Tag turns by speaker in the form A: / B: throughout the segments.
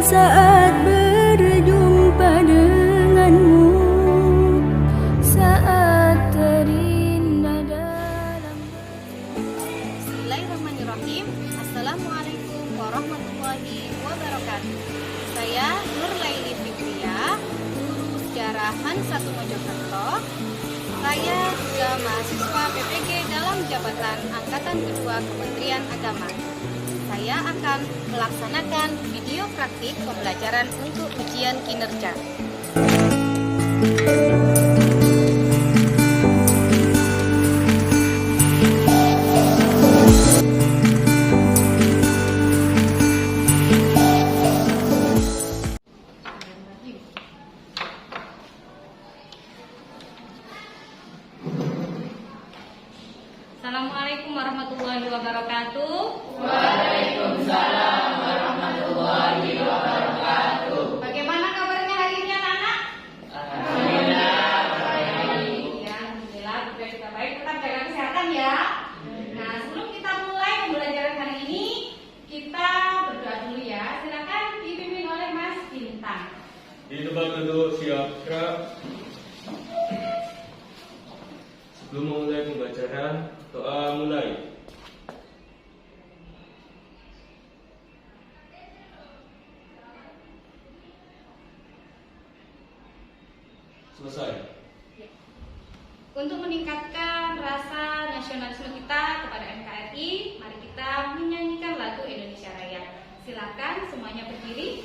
A: Saat berjumpa denganmu, saat terindah dalam.
B: Bismillahirrahmanirrahim. Assalamualaikum warahmatullahi wabarakatuh. Saya Nur Laili Fikriya, guru sejarah Han 1 Mojokerto. Saya juga mahasiswa PPG dalam jabatan Angkatan Kedua Kementerian Agama. Saya akan melaksanakan video praktik pembelajaran untuk ujian kinerja.
C: Assalamualaikum warahmatullahi wabarakatuh.
D: Waalaikumsalam warahmatullahi wabarakatuh.
C: Bagaimana kabarnya hari ini anak-anak?
D: Alhamdulillah baik.
C: Ya, alhamdulillah juga baik. Tetap jaga kesehatan ya. Nah, sebelum kita mulai pembelajaran hari ini, kita berdoa dulu ya. Silakan dipimpin oleh Mas Bintang.
E: Di tempat duduk siap gerak. Sebelum memulai pembelajaran, doa mulai. Selesai.
C: Untuk meningkatkan rasa nasionalisme kita kepada NKRI, mari kita menyanyikan lagu Indonesia Raya. Silakan semuanya berdiri.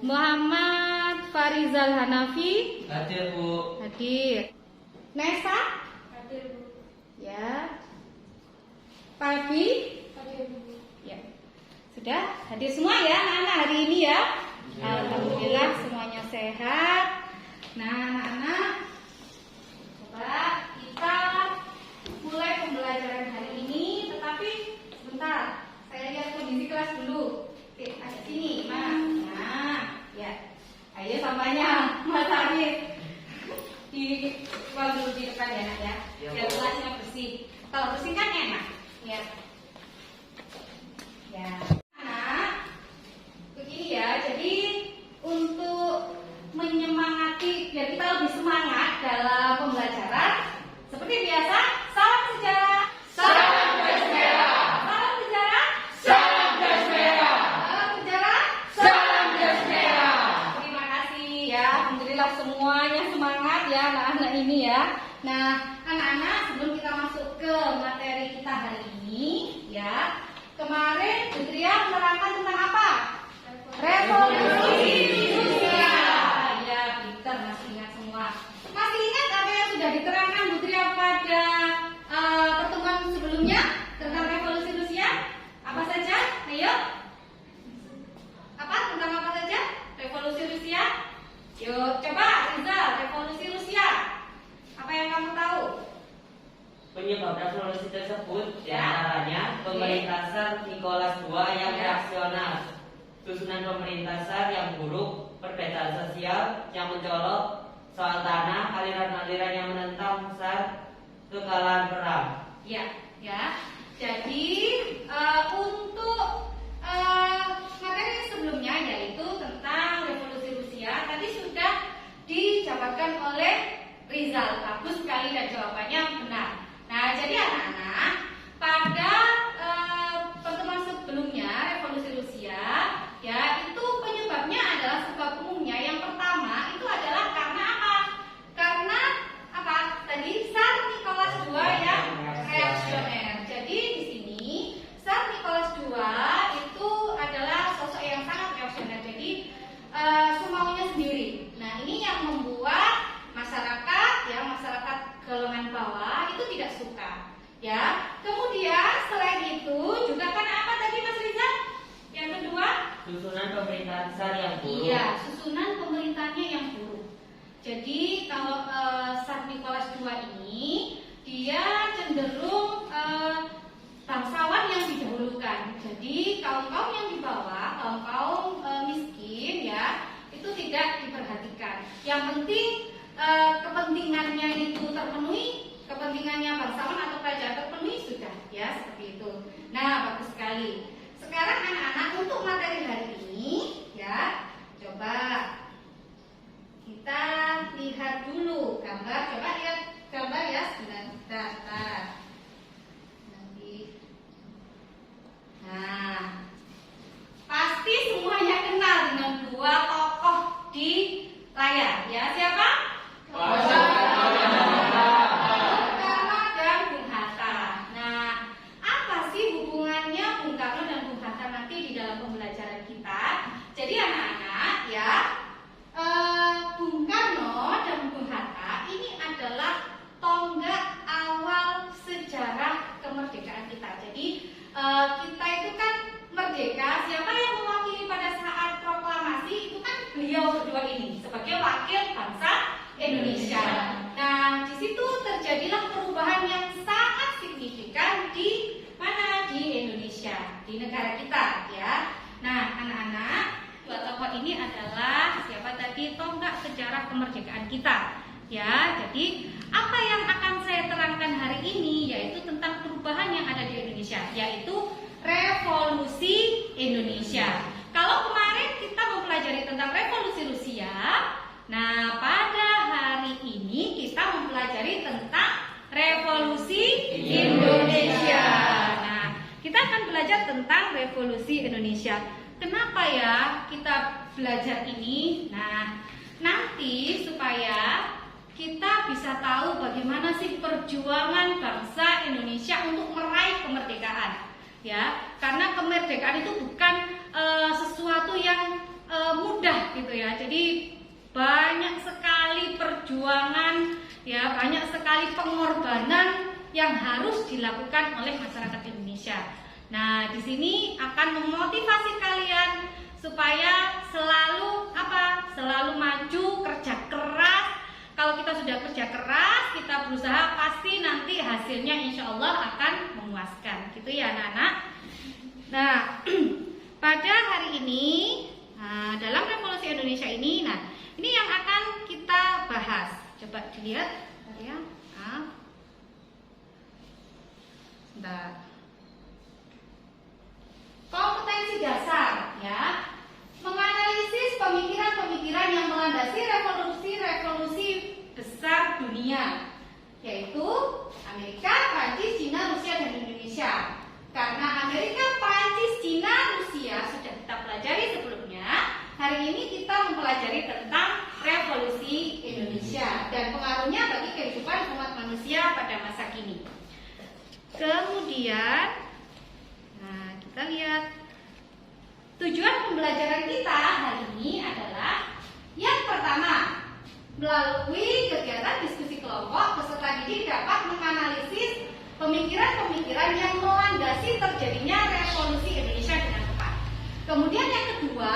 C: Muhammad Farizal Hanafi.
D: Hadir Bu.
C: Hadir. Nesa. Hadir Bu. Ya. Palbi. Hadir Bu. Ya. Sudah hadir semua ya anak-anak hari ini ya. Alhamdulillah semuanya sehat. Nah anak-anak, coba kita mulai pembelajaran hari ini. Tetapi sebentar, saya lihat kondisi kelas dulu. Oke, ada sini, Nah, ya. Ayo samanya, Mas Arif. Di dulu di depan ya, Nak ya. Biar kelasnya bersih. Kalau bersih kan enak. Ya. Ya. Nah, begini ya. Jadi untuk menyemangati biar kita lebih semangat dalam pembelajaran, seperti biasa, salam sejarah.
D: Salam gas merah.
C: Salam sejarah.
D: Salam gas merah.
C: Salam sejarah.
D: Salam gas merah.
C: Terima kasih ya. Alhamdulillah semuanya semangat ya anak-anak ini ya. Nah, anak-anak sebelum kita masuk ke materi kita hari ini ya. Kemarin Putria menerangkan tentang apa? Revolusi Rusia. Ya, pintar masih ingat semua. Masih ingat apa yang sudah diterangkan Putria pada pertemuan sebelumnya tentang revolusi Rusia? Apa saja? Ayo. Apa? Tentang apa saja? Revolusi Rusia? Yuk, coba Rizal, revolusi Rusia. Apa yang kamu tahu?
F: Penyebab revolusi tersebut
C: Ya.
F: diantaranya pemerintah Tsar Nicholas II yang
C: Ya.
F: reaksioner, susunan pemerintah Tsar yang buruk, perbedaan sosial yang mencolok, soal tanah, aliran-aliran yang menentang besar kekalahan perang.
C: Ya. Jadi untuk materi sebelumnya yaitu tentang revolusi Rusia tadi sudah dijabarkan oleh Rizal. Bagus sekali dan jawabannya benar. Nah, jadi anak-anak pada pertemuan sebelumnya revolusi Rusia ya itu penyebabnya adalah sebab umumnya. Yang pertama itu adalah karena apa? Karena apa? Tadi Tsar Nicholas II yang reaksioner. Jadi di sini Tsar Nicholas II itu adalah sosok yang sangat reaksioner. Jadi semaunya sendiri. Nah, ini yang membuat masyarakat golongan bawah itu tidak suka. Ya. Kemudian selain itu juga kan apa tadi Mas Rizal? Yang kedua,
F: Susunan pemerintahan Tsar yang buruk.
C: iya, susunan pemerintahnya yang buruk. Jadi kalau Tsar Nicholas II ini dia cenderung bangsawan yang didahulukan. Jadi kaum-kaum yang di bawah, kaum-kaum miskin ya, itu tidak diperhatikan. Yang penting kepentingannya itu terpenuhi, kepentingannya bangsawan atau kerajaan terpenuhi sudah ya, seperti itu. Nah, bagus sekali. Sekarang anak-anak untuk materi hari ini ya, coba kita lihat dulu gambar. Coba lihat gambar ya, sebentar. Nanti. Nah, pasti semuanya kenal dengan dua tokoh di layar ya. Siapa? Bung Karno dan Bung Hatta. Nah, apa sih hubungannya Bung Karno dan Bung Hatta nanti di dalam pembelajaran kita? Jadi anak-anak ya, Bung Karno dan Bung Hatta ini adalah tonggak awal sejarah kemerdekaan kita. Jadi kita itu kan merdeka. Siapa yang mewakili pada saat proklamasi itu kan beliau berdua ini sebagai wakil bangsa Indonesia. Nah, di situ terjadilah perubahan yang sangat signifikan di mana? Di Indonesia, di negara kita ya. Nah, anak-anak, dua tokoh ini adalah siapa tadi? Tonggak sejarah kemerdekaan kita. Ya, jadi apa yang akan saya terangkan hari ini yaitu tentang perubahan yang ada di Indonesia, yaitu revolusi Indonesia. Kalau kemarin kita mempelajari tentang revolusi Rusia, nah pada hari ini kita mempelajari tentang revolusi Indonesia. Nah, kita akan belajar tentang revolusi Indonesia. Kenapa ya kita belajar ini? Nah, nanti supaya kita bisa tahu bagaimana sih perjuangan bangsa Indonesia untuk meraih kemerdekaan. Ya, karena kemerdekaan itu bukan sesuatu yang mudah gitu ya. Jadi banyak sekali perjuangan, ya, banyak sekali pengorbanan yang harus dilakukan oleh masyarakat Indonesia. Nah, di sini akan memotivasi kalian supaya selalu apa? Selalu maju, kerja keras. Kalau kita sudah kerja keras, kita berusaha, pasti nanti hasilnya insya Allah akan memuaskan. Gitu ya anak-anak. Nah, pada hari ini, dalam revolusi Indonesia ini, nah ini yang akan kita bahas. Coba dilihat, ya. Sebentar. Kompetensi dasar, ya. Menganalisis pemikiran-pemikiran yang melandasi revolusi besar dunia, yaitu Amerika, Prancis, Cina, Rusia, dan Indonesia. Karena Amerika, Prancis, Cina, Rusia sudah kita pelajari sebelumnya, hari ini kita mempelajari tentang revolusi Indonesia dan pengaruhnya bagi kehidupan umat manusia pada masa kini. Kemudian, nah kita lihat tujuan pembelajaran kita hari ini adalah yang pertama, melalui kegiatan diskusi kelompok, peserta didik dapat menganalisis pemikiran-pemikiran yang melandasi terjadinya revolusi Indonesia dengan tepat. Kemudian yang kedua,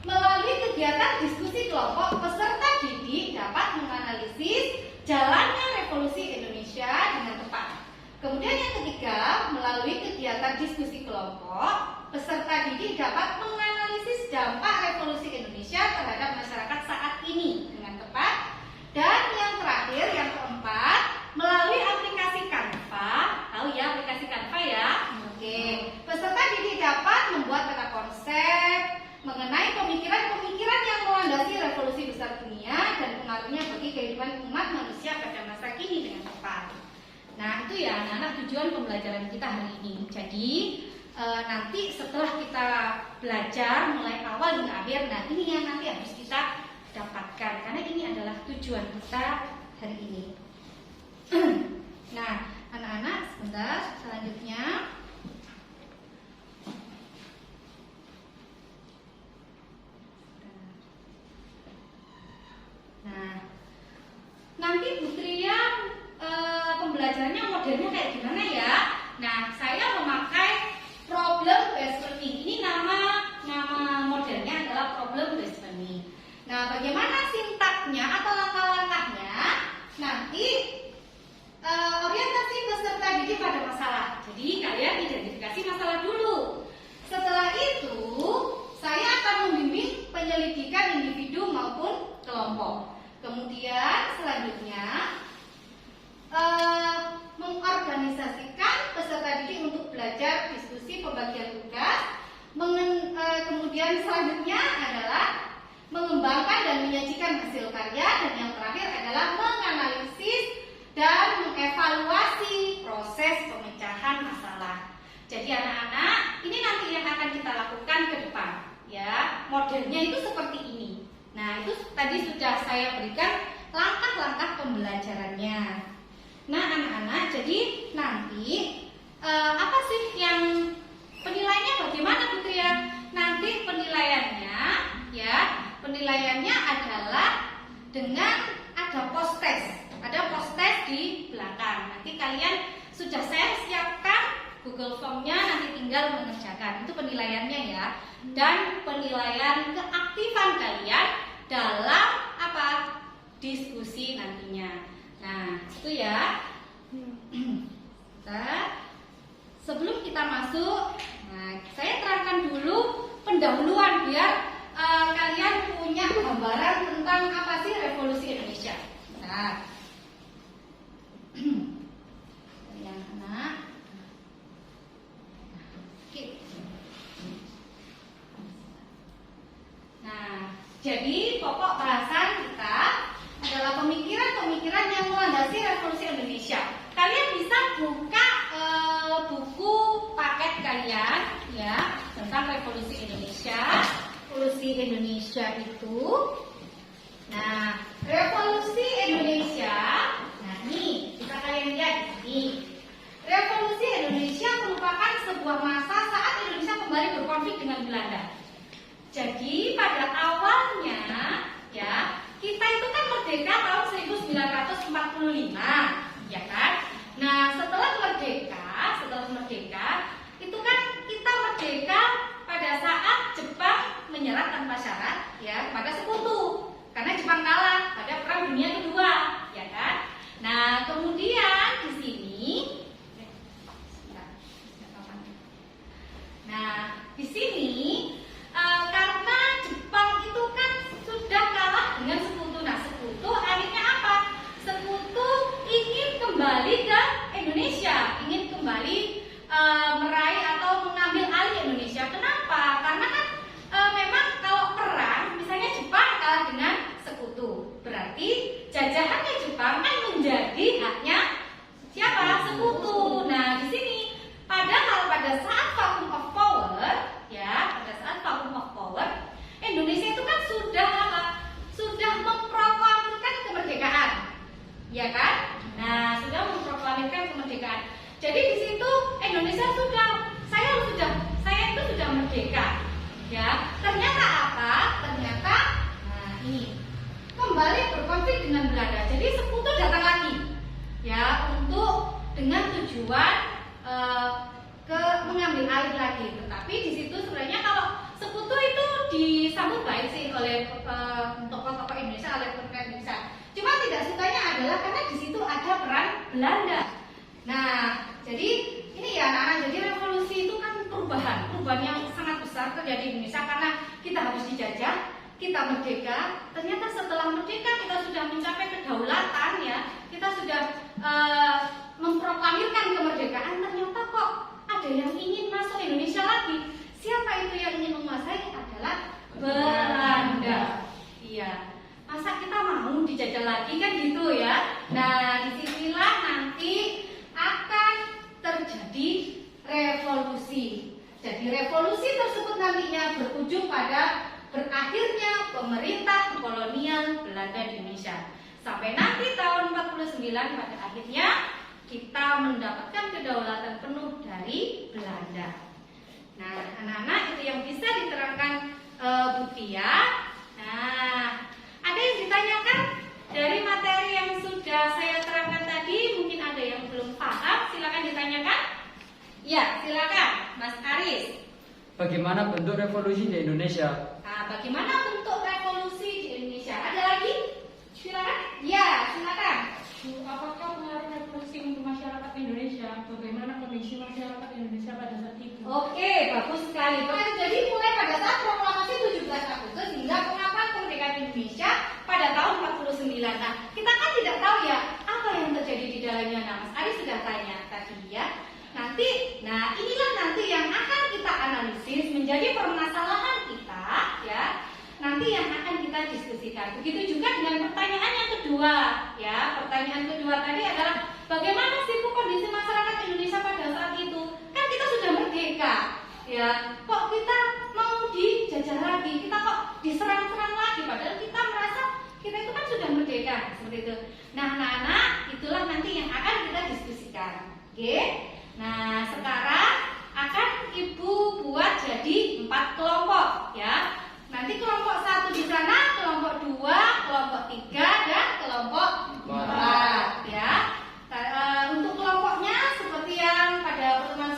C: melalui kegiatan diskusi kelompok, peserta didik dapat menganalisis jalannya revolusi Indonesia dengan tepat. Kemudian yang ketiga, melalui kegiatan diskusi kelompok, peserta didik dapat menganalisis dampak revolusi Indonesia terhadap masyarakat saat ini dengan tepat. Nah, itu ya anak-anak tujuan pembelajaran kita hari ini. Jadi nanti setelah kita belajar mulai awal hingga akhir, nah ini yang nanti harus kita dapatkan karena ini adalah tujuan kita hari ini. Nah, anak-anak sebentar, selanjutnya nanti Bu Tria pembelajarannya modelnya kayak gimana ya? Nah, saya memakai problem based learning. Ini nama modelnya adalah problem based learning. Nah, bagaimana sintaknya atau langkah-langkahnya? Nanti orientasi peserta didik pada masalah. Jadi kalian identifikasi masalah dulu. Setelah itu, saya akan membimbing penyelidikan individu maupun kelompok. Kemudian selanjutnya mengorganisasikan peserta didik untuk belajar, diskusi, pembagian tugas. Kemudian selanjutnya adalah mengembangkan dan menyajikan hasil karya, dan yang terakhir adalah menganalisis dan mengevaluasi proses pemecahan masalah. Jadi anak-anak, ini nanti yang akan kita lakukan ke depan, ya. Modelnya itu seperti ini. Nah, itu tadi sudah saya berikan langkah-langkah pembelajarannya. Nah, anak-anak, jadi nanti apa sih yang penilaiannya bagaimana Bu Tria? Nanti penilaiannya adalah dengan ada post test. Ada post test di belakang. Nanti kalian sudah saya siapkan Google Form-nya, nanti tinggal mengerjakan. Itu penilaiannya ya. Dan penilaian keaktifan kalian dalam apa? Diskusi nantinya. Nah, itu ya. Sebelum kita masuk, nah, saya terangkan dulu pendahuluan biar kalian punya gambaran tentang apa sih revolusi Indonesia. Nah, yang anak. Nah, jadi pokok bahasan kita adalah pemikiran-pemikiran yang melandasi revolusi Indonesia. Kalian bisa buka buku paket kalian ya tentang revolusi Indonesia. Revolusi Indonesia itu, nah revolusi Indonesia, nah ini bisa kalian lihat di sini. Revolusi Indonesia merupakan sebuah masa saat Indonesia kembali berkonflik dengan Belanda. Jadi pada awalnya ya kita itu kan merdeka tahun 1945, ya kan? Nah setelah merdeka itu kan kita merdeka pada saat Jepang menyerah tanpa syarat ya kepada sekutu karena Jepang kalah pada Perang Dunia Kedua, ya kan? Nah kemudian di sini. Nah, di sini karena Jepang itu kan sudah kalah dengan sekutu. Nah, sekutu akhirnya apa? Sekutu ingin kembali ke Indonesia, ingin kembali meraih atau mengambil alih Indonesia. Kenapa? Karena kan memang kalau perang, misalnya Jepang kalah dengan sekutu, berarti jajahannya Jepang kan menjadi haknya siapa? Sekutu. Nah, di sini padahal pada saat vacuum of power, ya, pada saat vacuum of power, Indonesia itu kan sudah apa? Sudah memproklamirkan kemerdekaan, ya kan? Nah, sudah memproklamirkan kemerdekaan. Jadi di situ Indonesia saya itu sudah merdeka, ya. Ternyata apa? Ternyata, nah ini kembali berkonflik dengan Belanda. Jadi sekutu datang lagi, ya, untuk dengan tujuan mengambil alih lagi. Tetapi di situ sebenarnya kalau sekutu itu disambut baik sih oleh tokoh-tokoh Indonesia, oleh pemerintah Indonesia. Cuma tidak sukanya adalah karena di situ ada peran Belanda. Nah, jadi ini ya anak-anak, jadi revolusi itu kan perubahan yang sangat besar terjadi di Indonesia karena kita harus dijajah, kita merdeka. Ternyata setelah merdeka kita sudah mencapai kedaulatan ya, kita sudah memproklamirkan kemerdekaan. Ternyata kok ada yang ingin masuk Indonesia lagi. Siapa itu yang ingin menguasai? Adalah Belanda. Iya. Masa kita mau dijajah lagi kan gitu ya. Nah, disinilah nanti terjadi revolusi. Jadi revolusi tersebut nantinya berujung pada berakhirnya pemerintah kolonial Belanda di Indonesia. Sampai nanti tahun 49 pada akhirnya kita mendapatkan kedaulatan penuh dari Belanda. Nah, anak-anak itu yang bisa diterangkan Bu Tia. Nah, ada yang ditanyakan dari materi yang sudah saya terangkan tadi, mungkin ada yang belum paham, silakan ditanyakan. Ya, silakan Mas Aris.
G: Bagaimana bentuk revolusi di Indonesia?
C: Nah, bagaimana bentuk revolusi di Indonesia? Ada lagi? Silakan. Ya, silakan.
H: Apakah pengaruh revolusi untuk masyarakat Indonesia? Bagaimana kondisi masyarakat Indonesia pada saat itu?
C: Oke, bagus sekali. Jadi mulai pada saat proklamasi 17 Agustus hingga pengakuan kemerdekaan Indonesia pada tahun 49. Nah, kita kan tidak tahu ya apa yang terjadi di dalamnya. Nah, Mas Aris sudah tanya tadi ya. Nah inilah nanti yang akan kita analisis menjadi permasalahan kita ya. Nanti yang akan kita diskusikan. Begitu juga dengan pertanyaan yang kedua ya. Pertanyaan kedua tadi adalah bagaimana sih kondisi masyarakat Indonesia pada saat itu? Kan kita sudah merdeka ya. Kok kita mau dijajah lagi? Kita kok diserang-serang lagi? Padahal kita merasa kita itu kan sudah merdeka seperti itu. Nah, anak-anak itulah nanti yang akan kita diskusikan. Oke? Nah, sekarang akan Ibu buat jadi 4 kelompok ya. Nanti kelompok 1 di sana, kelompok 2, kelompok 3 dan kelompok 4 ya. Untuk kelompoknya seperti yang pada pertemuan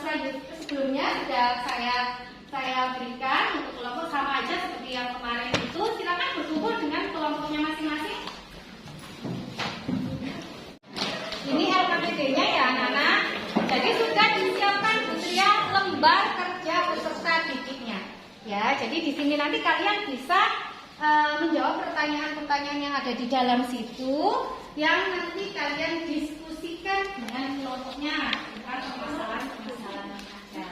C: sebelumnya sudah saya berikan, untuk kelompok sama aja seperti yang kemarin itu. Silakan berkumpul dengan kelompoknya masing-masing. Ini LKPD-nya ya anak-anak. Jadi sudah disiapkan Bu Tria lembar kerja beserta didiknya. Ya, jadi di sini nanti kalian bisa menjawab pertanyaan-pertanyaan yang ada di dalam situ yang nanti kalian diskusikan dengan kelompoknya tentang permasalahan-permasalahan yang ada.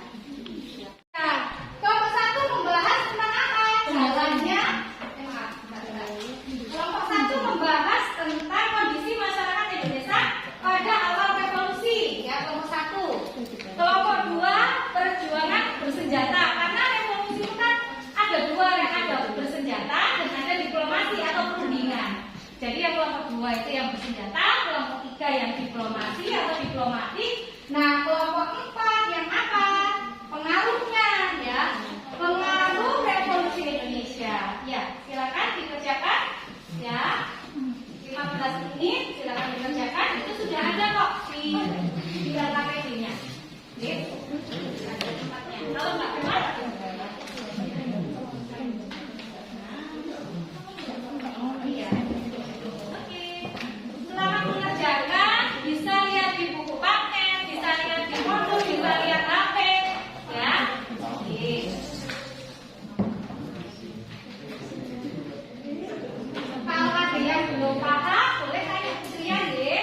C: Nah, kelompok 1 membahas tentang apa? Jalannya. Kelompok 1 membahas tentang kondisi masyarakat Indonesia pada awal revolusi. Ya, kelompok 1. Kelompok 2 perjuangan bersenjata. Karena revolusi itu kan ada 2, yang ada bersenjata dan ada diplomasi atau perundingan. Jadi yang kelompok 2 itu yang bersenjata, kelompok 3 yang diplomasi atau diplomatik. Nah, kelompok 4 yang apa? Pengaruhnya ya. Pengaruh revolusi Indonesia. Ya, silakan dikerjakan ya. 15 menit silakan dikerjakan. Itu sudah ada kok di LKPD-nya. Oke. Ada tempatnya. Kalau nggak keluar, iya. Oke. Selamat mengerjakan. Bisa lihat di buku paket, bisa lihat di modul, bisa lihat HP, ya. Oke. Kalau ada yang belum paham, boleh tanya Bu Tria ya.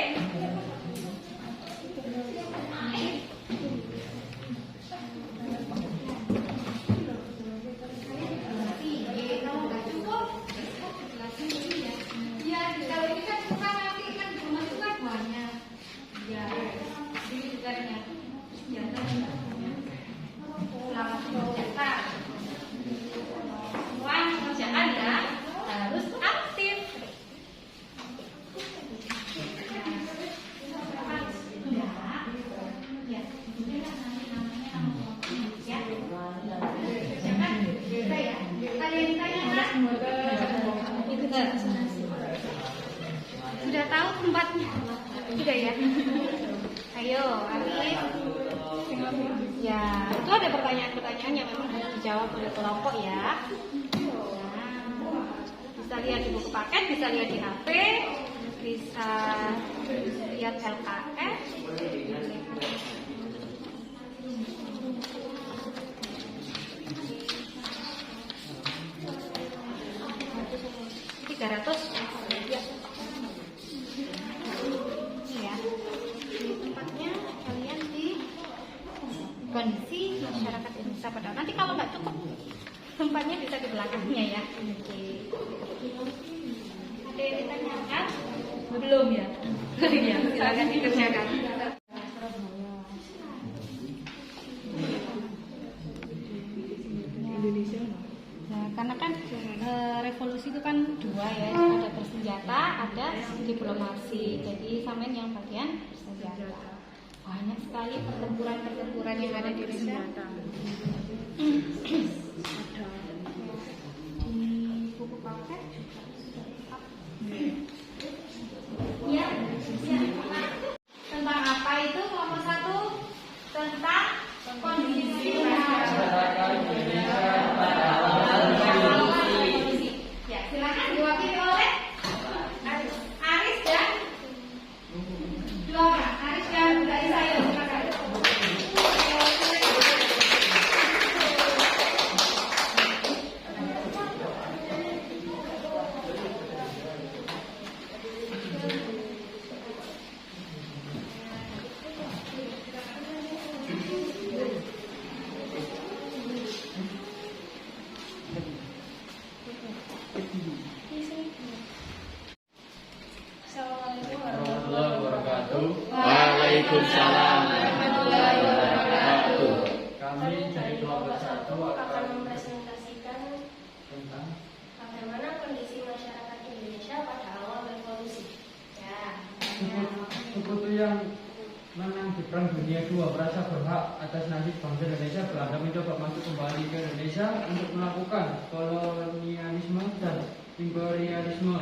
C: Sudah tahu tempatnya? Sudah ya? Ayo, Arif. Ya, itu ada pertanyaan-pertanyaan yang memang harus dijawab oleh kelompok ya. Nah, bisa lihat di buku paket, bisa lihat di HP, bisa lihat LKS. 300 ya. Ini ya. Ini tempatnya kalian di kondisi masyarakat Indonesia pada nanti kalau nggak cukup tempatnya bisa di belakangnya ya. Oke. Ada yang ditanyakan? Belum ya? Ya, silakan dikerjakan.
B: ya, ada bersenjata, ada diplomasi. Jadi samain yang bagian bersenjata. Banyak sekali pertempuran yang ada di Indonesia. Di buku paket ya, tentang apa itu kelompok 1? Tentang kondisi masyarakat Indonesia pada awal revolusi. Ya, silakan diwakili oleh Aris dan dua orang. Aris dan dari saya, silakan.
G: Warahmatullahi wabarakatuh.
D: Waalaikumsalam warahmatullahi wabarakatuh.
G: Kami dari kelompok 1 akan
I: mempresentasikan
G: tentang
I: bagaimana kondisi masyarakat Indonesia pada awal revolusi. Ya.
G: sekutu yang menang di Perang Dunia II merasa berhak atas nasib bangsa Indonesia. Belanda mencoba masuk kembali ke Indonesia untuk melakukan kolonialisme dan imperialisme.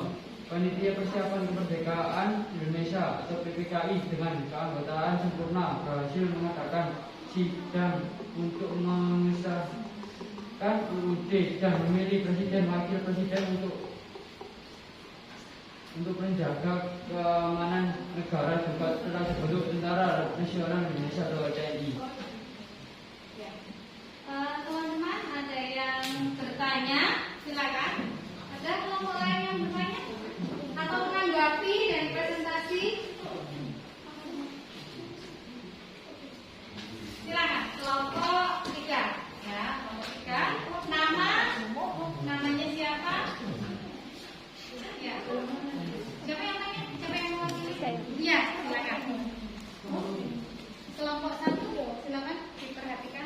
G: Panitia Persiapan Kemerdekaan Indonesia atau PPKI dengan keanggotaan sempurna berhasil mengadakan sidang untuk mengesahkan UUD dan memilih presiden wakil presiden untuk menjaga keamanan negara juga telah dibentuk Tentara Nasional Indonesia atau TNI.
B: Teman-teman ada yang bertanya, silakan. Ada kelompok lain yang bertanya atau menanggapi dari presentasi? Silakan, kelompok 3. Ya, kelompok 3. Namanya siapa? Ya. Siapa yang tanya? Siapa yang mewakili? Iya, silakan. Kelompok 1, silakan diperhatikan.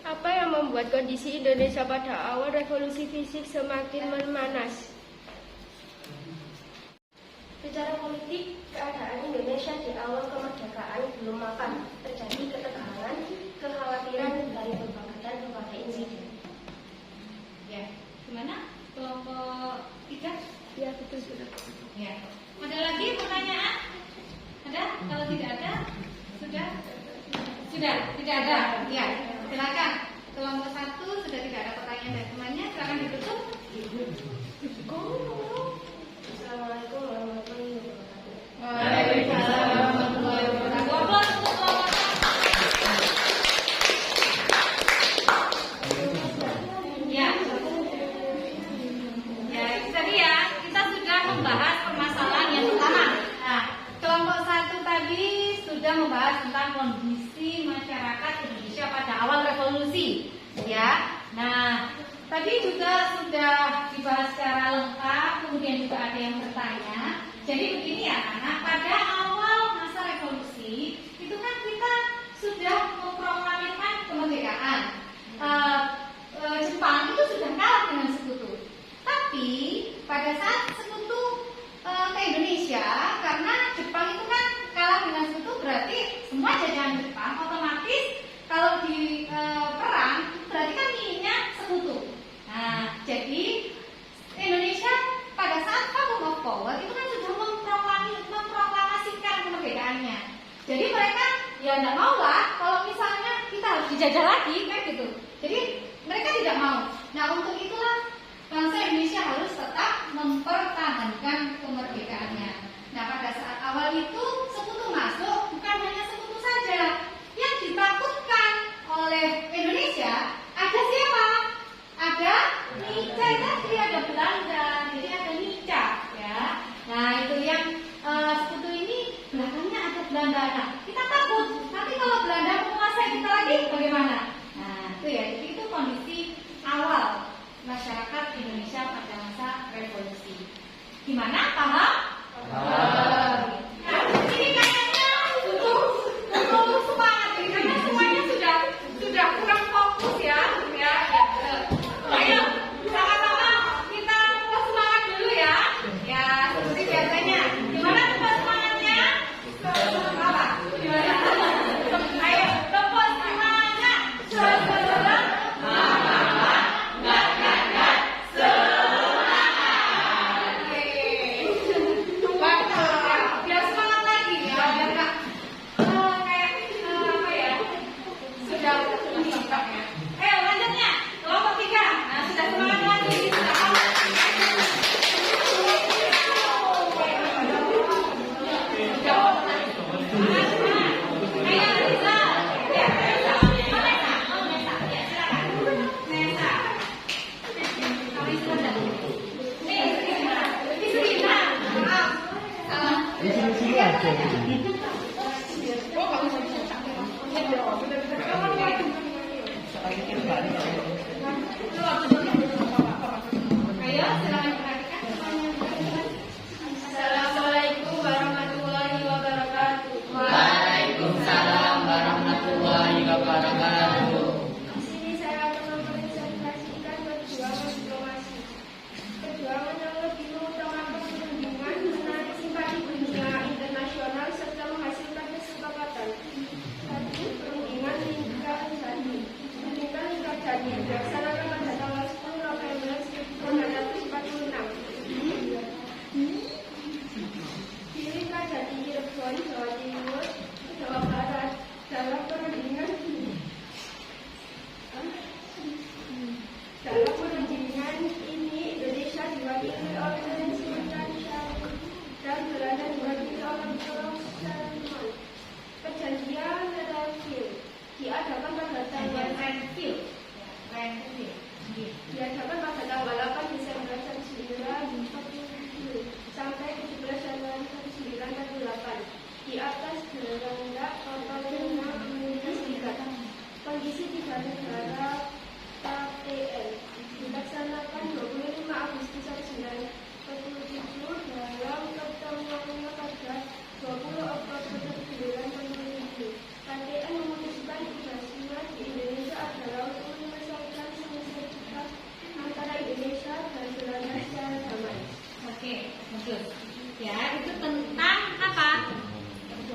I: Apa yang membuat kondisi Indonesia pada awal revolusi fisik semakin memanas? Secara politik, keadaan Indonesia di awal kemerdekaan belum mapan. Terjadi ketegangan, kekhawatiran dari pembangkitan kepada insiden.
B: Ya, gimana? Kelompok 3?
I: Ya, betul sudah.
B: Ya. Ada lagi pertanyaan? Ada? Kalau tidak ada, sudah? Sudah, tidak ada. Ya, silakan. Kelompok 1 sudah tidak ada pertanyaan dari temannya, silakan ditutup.
I: Assalamualaikum warahmatullahi wabarakatuh.
B: Waalaikumsalam warahmatullahi wabarakatuh. Aplaus untuk kelompok 1. Ya. Ya, itu tadi ya. Kita sudah membahas permasalahan yang pertama. Nah, kelompok 1 tadi sudah membahas tentang kondisi masyarakat Indonesia pada awal revolusi. Ya. Nah, tadi juga sudah dibahas secara lengkap, kemudian juga ada yang bertanya. Jadi begini ya anak, pada awal masa revolusi itu kan kita sudah memproklamirkan kemerdekaan. Jepang itu sudah kalah dengan sekutu. Tapi pada saat sekutu ke Indonesia, karena Jepang itu kan kalah dengan sekutu, berarti semua jajahan Jepang otomatis kalau di perang berarti kan miliknya sekutu. Nah, jadi Indonesia pada saat Coming of Power itu kan sudah memproklamasikan kemerdekaannya. Jadi mereka ya tidak mau lah kalau misalnya kita harus dijajah lagi kan gitu. Jadi mereka tidak mau. Nah, untuk itulah bangsa Indonesia harus tetap mempertahankan kemerdekaannya. Nah, pada saat awal itu sekutu masuk, bukan hanya sekutu saja. Yang ditakutkan oleh Indonesia ada siapa? Ada Nica tadi, ada Belanda, jadi ada Nica ya. Nah, itu yang sekutu ini belakangnya ada Belanda. Nah, kita takut nanti kalau Belanda menguasai kita lagi bagaimana? Nah, itu ya. Jadi itu kondisi awal masyarakat Indonesia pada masa revolusi. Gimana? Paham? Paham. Nah, ini kayaknya untuk semangat ini karena semuanya sudah kurang fokus ya. Ayo, sama-sama kita semangat dulu ya.
G: Di sini aja.
B: Ayo, silakan perhatikan semuanya.
A: Assalamualaikum warahmatullahi wabarakatuh.
D: Waalaikumsalam warahmatullahi wabarakatuh.
I: Di sini saya akan mempresentasikan perjuangan diplomasi. Perjuangan yang lebih mengutamakan perlindungan, menarik simpati dunia internasional serta menghasilkan kesepakatan. Satu, perundingan lingkar jadi. Perundingan lingkar jadi dilaksanakan pada tanggal 10 November 1946. Di lingkar jadi Cirebon, Jawa Timur, Jawa Barat, dalam perundingan ini Indonesia diwakili oleh Sultan Syarif dan Belanda diwakili oleh Pulau Salman. Perjanjian Renville diadakan pada tanggal diadakan pada tanggal 8 Desember 1947 sampai 17 Januari 1948 di atas beranda kapal Cina Amerika Serikat. Kondisi tiga negara KPN dilaksanakan 25 Agustus 1947 dalam pertemuannya pada 20 Oktober 1947. KPN memutuskan tugasnya di Indonesia adalah untuk menyelesaikan sengketa antara Indonesia dan Belanda secara damai.
B: Oke, bagus. Ya, itu tentang apa?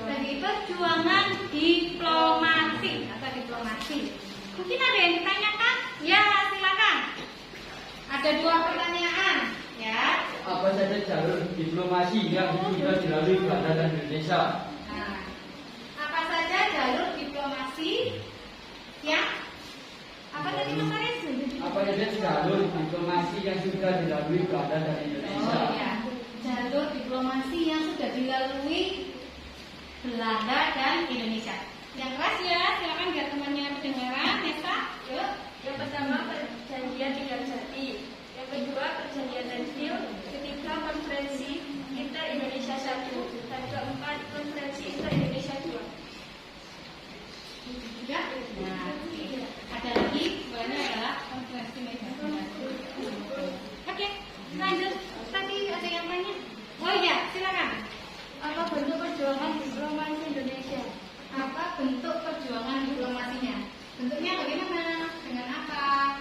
B: Dari perjuangan diplomasi atau diplomasi. Mungkin ada yang ditanyakan? Ya, silakan. Ada 2 pertanyaan, ya.
G: Apa saja jalur diplomasi yang sudah dilalui Belanda dan Indonesia?
B: Nah, apa saja jalur diplomasi yang apa tadi Mas Aris?
G: Apa saja jalur diplomasi yang sudah dilalui Belanda dan Indonesia?
B: Oh ya, jalur diplomasi yang sudah dilalui Belanda dan Indonesia. Yang keras ya, silakan biar temannya kedengaran. Nesa, yuk.
I: Yang pertama perjanjian Lingkar Jati, yang kedua perjanjian Renville, ketiga konferensi Inter Indonesia 1, dan keempat konferensi Inter Indonesia 2.
B: Ya. Nah, ada lagi, banyak adalah konferensi meja. Oke, lanjut. Tadi ada yang tanya. Oh iya, silakan.
A: Apa bentuk perjuangan diplomasi Indonesia?
B: Apa bentuk perjuangan diplomasinya? Bentuknya bagaimana? Dengan apa?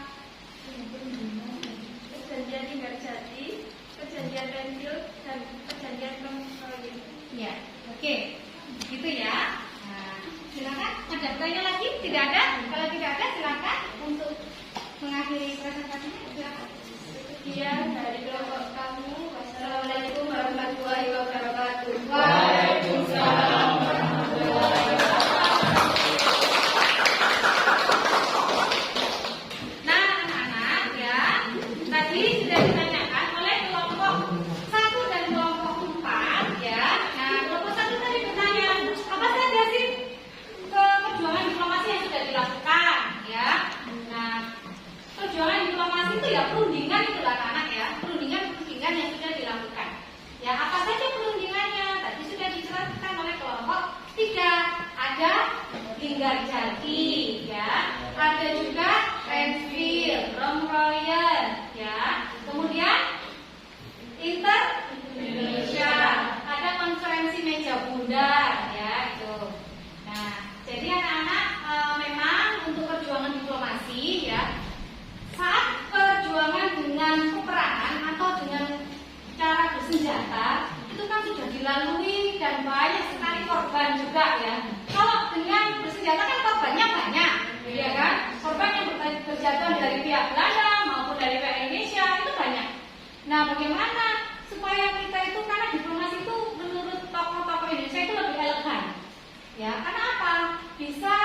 I: Perjanjian Lingkar Jati, perjanjian Renville, dan perjanjian Compromise.
B: Ya, oke. Gitu ya. Nah, silakan. Ada pertanyaan lagi? Tidak ada? Kalau tidak ada, silakan untuk mengakhiri presentasinya. Silakan.
I: Sekian dari kelompok kami. Wassalamualaikum warahmatullahi wabarakatuh.
D: Waalaikumsalam warahmatullahi wabarakatuh.
B: Nah, anak-anak ya, tadi sudah ditanyakan oleh kelompok 1 dan kelompok 4 ya. Nah, kelompok 1 tadi bertanya, apa saja sih perjuangan diplomasi yang sudah dilakukan ya. Nah, perjuangan diplomasi itu ya perundingan itu lah anak ya, perundingan yang sudah dilakukan. Ya, apa saja perundingannya? Tadi sudah dijelaskan oleh kelompok 3. Ada Lingkar Jati, ya. Ada juga Renville, Compromise, ya. Kemudian Inter Indonesia, ada konferensi meja bundar, ya itu. Nah, jadi anak-anak memang untuk perjuangan diplomasi, ya. Saat perjuangan dengan peperangan atau dengan cara bersenjata itu kan sudah dilalui dan banyak sekali korban juga ya. Kalau dengan bersenjata kan korbannya banyak, ya kan? Korban yang berjatuhan dari pihak Belanda maupun dari pihak Indonesia itu banyak. Nah, bagaimana supaya kita itu, karena diplomasi itu menurut tokoh-tokoh Indonesia itu lebih elegan, ya? Karena apa? Bisa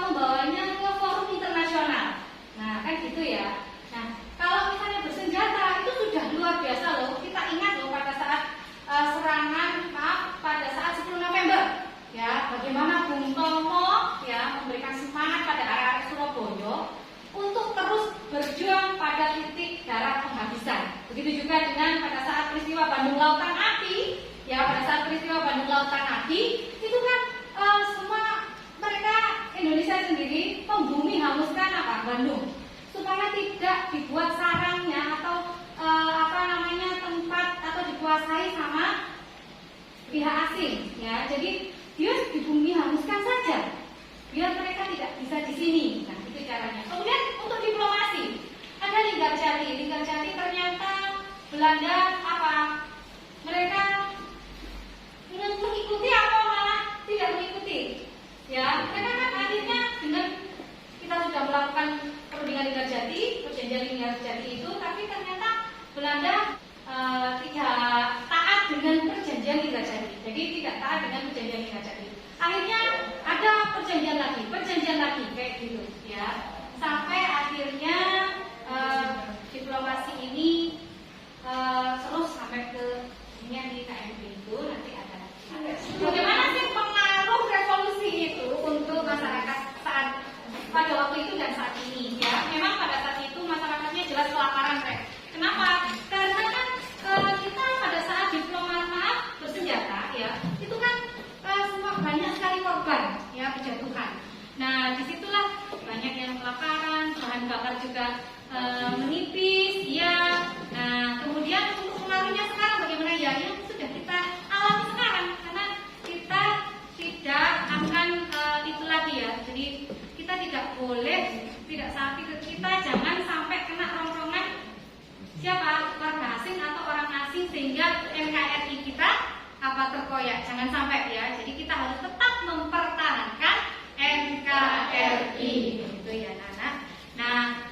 B: membawanya ke forum internasional. Nah, kan gitu ya. Nah, kalau misalnya bersenjata itu sudah luar biasa loh. Kita ingat loh pada saat pada saat 10 November, ya, bagaimana Bung Tomo ya memberikan semangat pada arek-arek Surabaya untuk terus berjuang pada titik darah penghabisan. Begitu juga dengan pada saat peristiwa Bandung Lautan Api, ya pada saat tadi itu kan semua mereka Indonesia sendiri membumi hanguskan apa Bandung supaya tidak dibuat sarangnya atau tempat atau dikuasai sama pihak asing ya. Jadi dia dibumi hanguskan saja biar mereka tidak bisa di sini. Nah, itu caranya. Kemudian untuk diplomasi ada Linggarjati ternyata Belanda mereka mengikuti atau malah tidak mengikuti ya. Mereka kan akhirnya dengan kita sudah melakukan perundingan Linggarjati, perjanjian Linggarjati itu, tapi ternyata Belanda tidak taat dengan perjanjian Linggarjati. Jadi tidak taat dengan perjanjian Linggarjati. Akhirnya ada perjanjian lagi kayak gitu ya. Sampai akhirnya diplomasi ini terus sampai ke di KMP itu nanti ada. Bagaimana sih pengaruh revolusi itu untuk masyarakat pada waktu itu dan saat ini ya? Memang pada saat itu masyarakatnya jelas kelaparan, Kenapa? Karena kan kita pada saat diplomat bersenjata ya, itu kan semua banyak sekali korban ya, kejatuhan. Nah, disitulah banyak yang kelaparan, bahan bakar juga menipis ya. Nah, kemudian untuk pengaruhnya sekarang bagaimana ya? Yang sudah kita alami sekarang, karena kita tidak akan itu lagi ya. Jadi kita tidak boleh, kita jangan sampai kena rongrongan siapa, warga asing atau orang asing sehingga NKRI kita terkoyak. Jangan sampai ya. Jadi kita harus tetap mempertahankan NKRI gitu ya, Nana. Nah,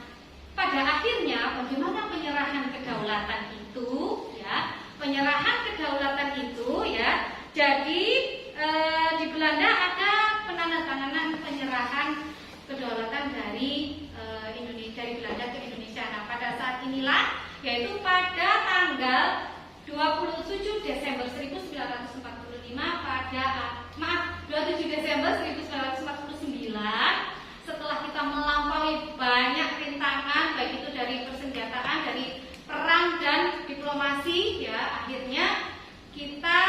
B: pada akhirnya bagaimana penyerahan kedaulatan itu ya? Penyerahan kedaulatan itu ya. Jadi di Belanda ada penandatanganan penyerahan kedaulatan dari Belanda ke Indonesia. Nah, pada saat inilah yaitu pada tanggal 27 Desember 1945 27 Desember 1949 setelah kita melampaui banyak rintangan baik itu dari persenjataan, dari perang dan diplomasi ya, akhirnya kita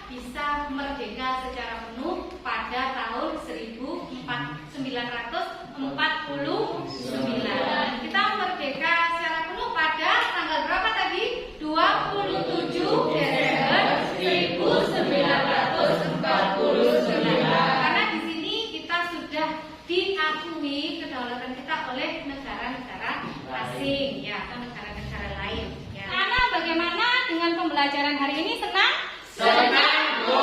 B: bisa merdeka secara penuh pada tahun 1949. Kita merdeka secara penuh pada tanggal berapa tadi? 27 Desember 1949. Karena di sini kita sudah diakui kedaulatan kita oleh negara-negara asing ya, atau negara-negara lain ya. Karena bagaimana dengan pembelajaran hari ini? Senang?
D: Senang, Bu.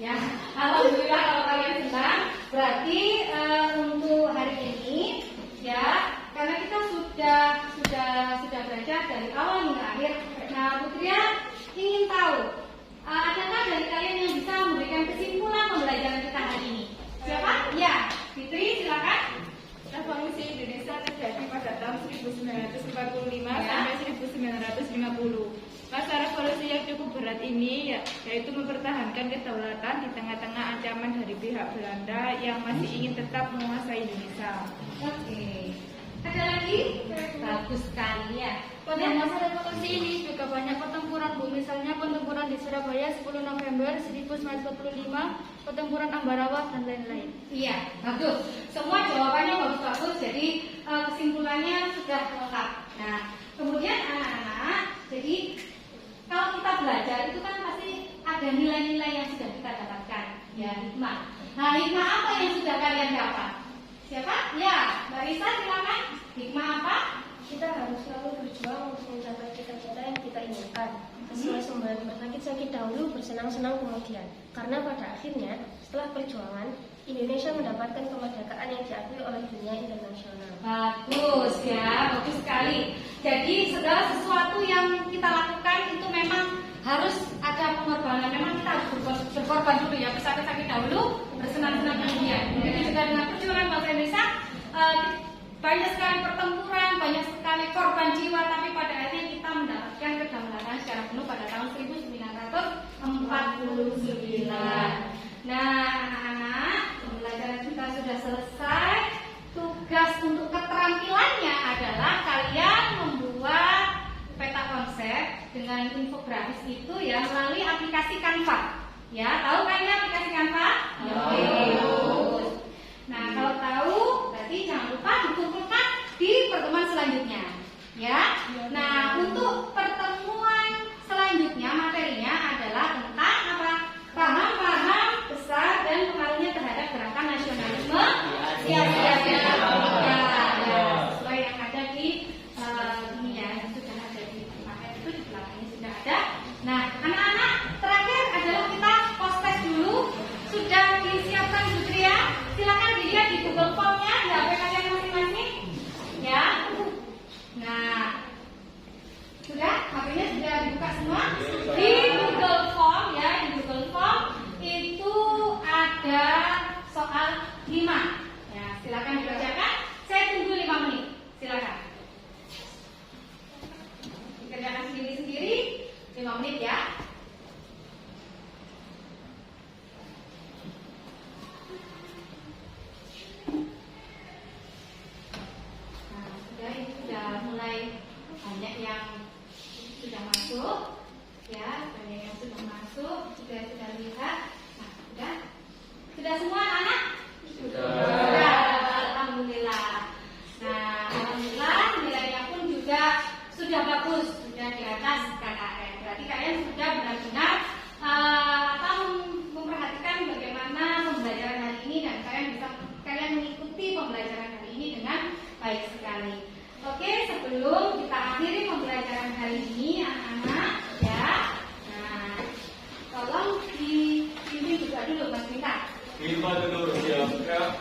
B: Ya, alhamdulillah kalau kalian senang. Berarti untuk hari ini ya, karena kita sudah belajar dari awal hingga akhir. Nah, Putria ingin tahu, adakah dari kalian yang bisa memberikan kesimpulan pembelajaran kita hari ini? Siapa? Ya, Fitri, silakan.
I: Revolusi Indonesia terjadi pada tahun 1945 sampai 1950. Masa revolusi yang cukup berat ini yaitu mempertahankan kedaulatan di tengah-tengah ancaman dari pihak Belanda yang masih ingin tetap menguasai Indonesia.
B: Oke. Ada lagi? Bagus sekali ya.
H: Pada masa revolusi ini juga banyak pertempuran, Bu. Misalnya pertempuran di Surabaya 10 November 1945, pertempuran Ambarawa dan lain-lain.
B: Iya, bagus. Semua jawabannya bagus-bagus. Jadi kesimpulannya sudah lengkap. Nah, kemudian anak-anak, jadi kalau kita belajar itu kan pasti ada nilai-nilai yang sudah kita dapatkan, ya, hikmah. Nah, hikmah apa yang sudah kalian dapat? Siapa? Ya, Mbak Risa, silakan. Hikmah apa?
J: Kita harus selalu berjuang untuk mencapai cita-cita yang kita inginkan. Sesuai sumber bersakit-sakit dahulu, bersenang-senang kemudian. Karena pada akhirnya, setelah perjuangan, Indonesia mendapatkan kemerdekaan yang diakui oleh dunia internasional.
B: Bagus ya, bagus sekali. Jadi segala sesuatu yang kita lakukan itu memang harus ada pengorbanan. Memang kita harus berkorban dulu ya, bersakit-sakit dahulu, bersenang-senang kemudian. Jadi juga dengan perjuangan bangsa Indonesia, banyak sekali pertempuran, banyak sekali korban jiwa, tapi pada akhirnya kita mendapatkan kedaulatan secara penuh pada tahun 1949. Nah, anak-anak, pembelajaran kita sudah selesai. Tugas untuk keterampilannya adalah kalian membuat peta konsep dengan infografis itu ya melalui aplikasi Canva.
C: Ya, tahu kan ya aplikasi Canva? Bagus. Nah, kalau tahu berarti jangan lupa dikumpulkan di pertemuan selanjutnya. Ya. Nah, untuk pertemuan selanjutnya materinya adalah tentang apa? Paham-paham besar dan pengaruhnya terhadap gerakan nasionalisme siap-siapnya Republika. Ya, sesuai yang ada di ini ya, yang sudah ada di paket itu di belakangnya sudah ada. Nah, anak-anak terakhir adalah kita post test dulu. Sudah disiapkan Putri ya? Silakan dilihat di Google Form-nya di HP kalian masing-masing. Ya. Nah, sudah? HP-nya sudah dibuka semua? Di Google Form ya, di Google Form itu ada soal 5. Ya, silakan dibacakan. Saya tunggu 5 menit. Silakan. Dikerjakan sendiri-sendiri 5 menit ya. Nah, ini sudah mulai banyak yang sudah masuk, ya, banyak yang sudah masuk, sudah lihat. Nah, sudah semua anak-anak? Sudah. Alhamdulillah. Nah, alhamdulillah nilainya pun juga sudah bagus, sudah di atas KKN. Berarti kalian sudah benar-benar memperhatikan bagaimana pembelajaran hari ini dan kalian mengikuti pembelajaran hari ini dengan baik sekali. Oke, sebelum kita akhiri pembelajaran hari ini anak-anak ya. Nah, tolong dipimpin juga dulu Mas Bintang.
E: Kita duduk siap.